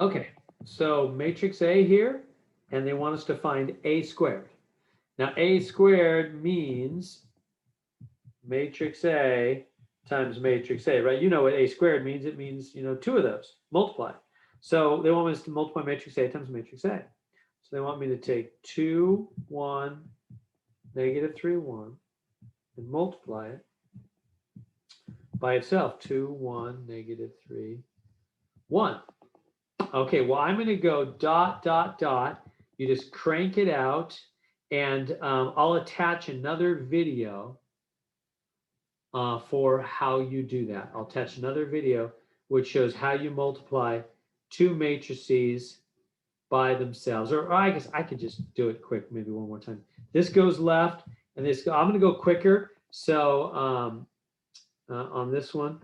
Okay, so matrix A here, and they want us to find A squared. Now, A squared means matrix A times matrix A, right? You know what A squared means. It means, two of those, multiply. So they want us to multiply matrix A times matrix A. So they want me to take 2, 1, negative 3, 1, and multiply it by itself. 2, 1, negative 3, 1. Okay, well, I'm going to go dot, dot, dot. You just crank it out, and I'll attach another video for how you do that. I'll attach another video which shows how you multiply two matrices by themselves. Or I guess I could just do it quick, maybe one more time. This goes left, and this, I'm going to go quicker. So on this one,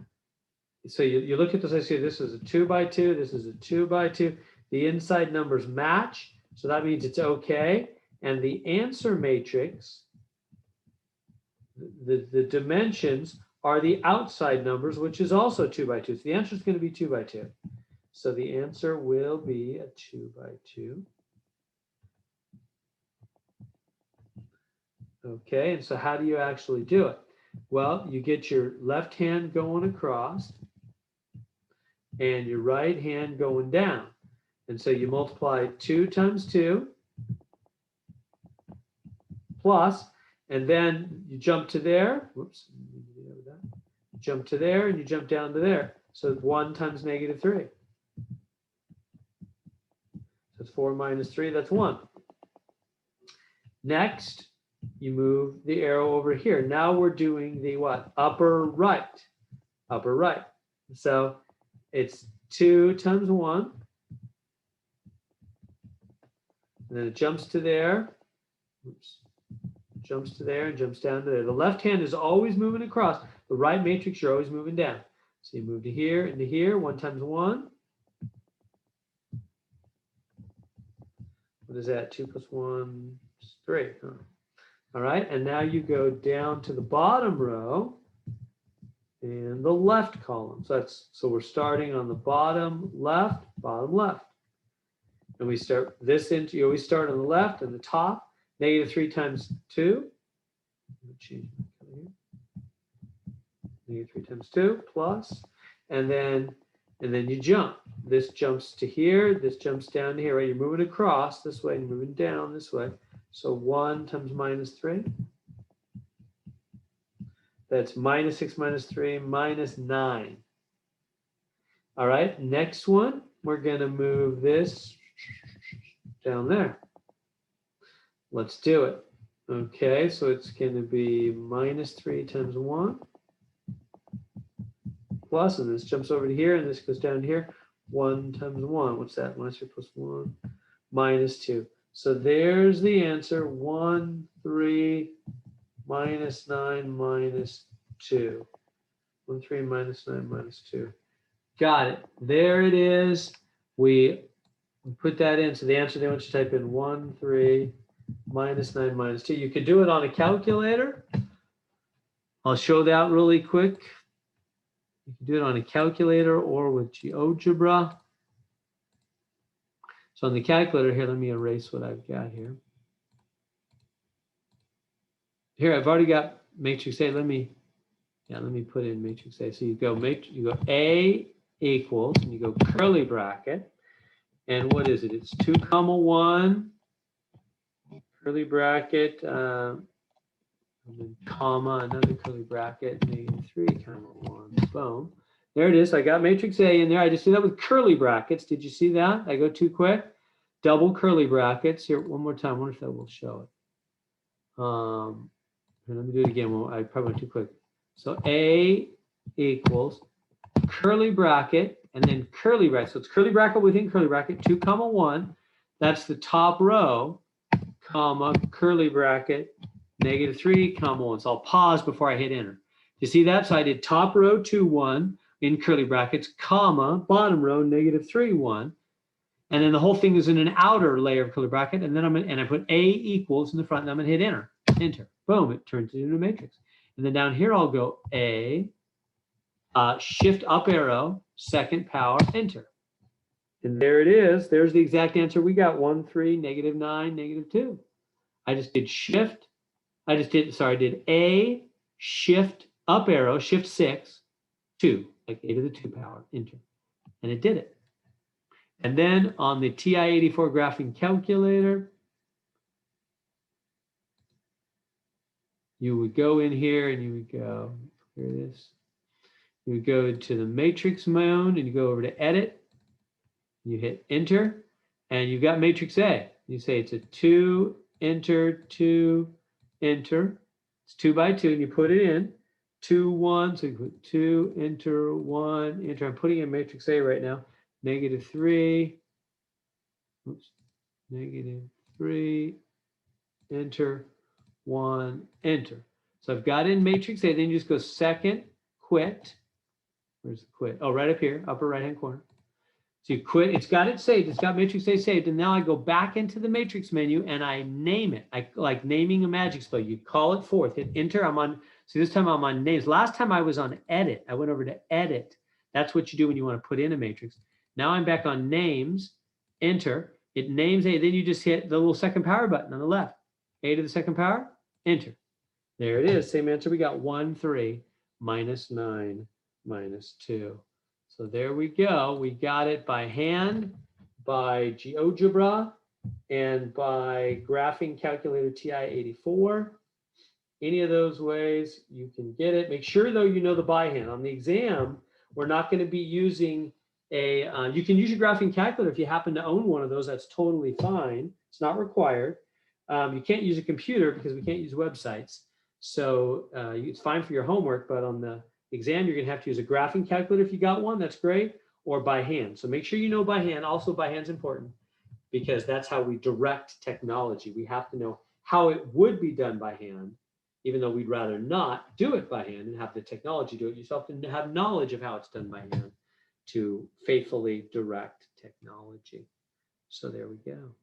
so you look at this, I see this is a 2 by 2, this is a 2 by 2. The inside numbers match, so that means it's okay. And the answer matrix, the dimensions are the outside numbers, which is also 2 by 2. So the answer is going to be 2 by 2. So the answer will be a 2 by 2. Okay, and so how do you actually do it? Well, you get your left hand going across and your right hand going down. And so you multiply 2 times 2 plus, and then you jump to there. Whoops. Jump to there and you jump down to there. So 1 times negative 3. So it's 4 minus 3, that's 1. Next, you move the arrow over here. Now we're doing the what? Upper right. Upper right. So it's 2 times 1. And then it jumps to there. Oops. Jumps to there and jumps down to there. The left hand is always moving across. The right matrix, you're always moving down. So you move to here and to here. 1 times 1. What is that? 2 plus 1 is 3. Huh? All right. And now you go down to the bottom row and the left column. So we're starting on the bottom left, and we start this into. You always start on the left and the top. Negative 3 times 2. Change my color here. Negative 3 times 2 plus, and then you jump. This jumps to here. This jumps down to here. Right? You're moving across this way and you're moving down this way. So 1 times minus 3. That's minus 6 minus 3 minus 9. All right. Next one, we're going to move this down there. Let's do it. Okay, so it's going to be minus 3 times 1 plus, and this jumps over to here, and this goes down here. 1 times 1. What's that? Minus 3 plus 1 minus 2. So there's the answer. 1, 3, minus 9, minus 2. 1, 3, minus 9, minus 2. Got it. There it is. We put that in. So the answer, they want you to type in 1, 3, minus 9, minus 2. You could do it on a calculator. I'll show that really quick. You can do it on a calculator or with GeoGebra. So on the calculator here, let me erase what I've got here. Here, I've already got matrix A. Let me put in matrix A. So you go A equals, and you go curly bracket. And what is it? It's 2 comma 1. Curly bracket, and then comma, another curly bracket, negative 3 comma 1, boom. There it is. I got matrix A in there. I just did that with curly brackets. Did you see that? I go too quick. Double curly brackets. Here, one more time. I wonder if that will show it. Let me do it again. Well, I probably went too quick. So A equals curly bracket and then curly bracket. So it's curly bracket within curly bracket, 2 comma 1. That's the top row. Comma, curly bracket, negative 3, comma 1. So I'll pause before I hit enter. You see that? So I did top row 2, 1 in curly brackets, comma, bottom row, negative 3, 1. And then the whole thing is in an outer layer of curly bracket. And then I put A equals in the front, and I'm going to hit enter. Enter. Boom, it turns it into a matrix. And then down here, I'll go A, shift up arrow, second power, enter. And there it is. There's the exact answer we got. 1, 3, negative 9, negative 2. I just did shift. I did A, shift, up arrow, shift 6, 2, like a to the 2 power, enter. And it did it. And then on the TI-84 graphing calculator, you would go in here and you would go, here it is. You would go to the matrix mode and you go over to edit. You hit enter and you've got matrix A. You say it's a 2, enter, 2, enter. It's 2 by 2 and you put it in. 2, 1, so you put 2, enter, 1, enter. I'm putting in matrix A right now. Negative 3, oops, negative 3, enter, 1, enter. So I've got in matrix A, then you just go second, quit. Where's the quit? Oh, right up here, upper right-hand corner. So you quit, it's got it saved, it's got matrix A saved, and now I go back into the matrix menu and I name it. I like naming a magic spell. You call it forth, hit enter, I'm on, see this time I'm on names. Last time I was on edit, I went over to edit. That's what you do when you want to put in a matrix. Now I'm back on names, enter, it names A, then you just hit the little second power button on the left. A to the second power, enter. There it is, same answer we got, 1, 3, minus 9, minus 2. So there we go. We got it by hand, by GeoGebra, and by graphing calculator TI-84. Any of those ways you can get it. Make sure though you know the by hand. On the exam, we're not going to be using a, you can use your graphing calculator if you happen to own one of those, that's totally fine. It's not required. You can't use a computer because we can't use websites. So it's fine for your homework, but on the exam, you're going to have to use a graphing calculator if you got one, that's great, or by hand. So make sure you know by hand. Also, by hand's important because that's how we direct technology. We have to know how it would be done by hand, even though we'd rather not do it by hand and have the technology do it. You still have to have knowledge of how it's done by hand to faithfully direct technology. So there we go.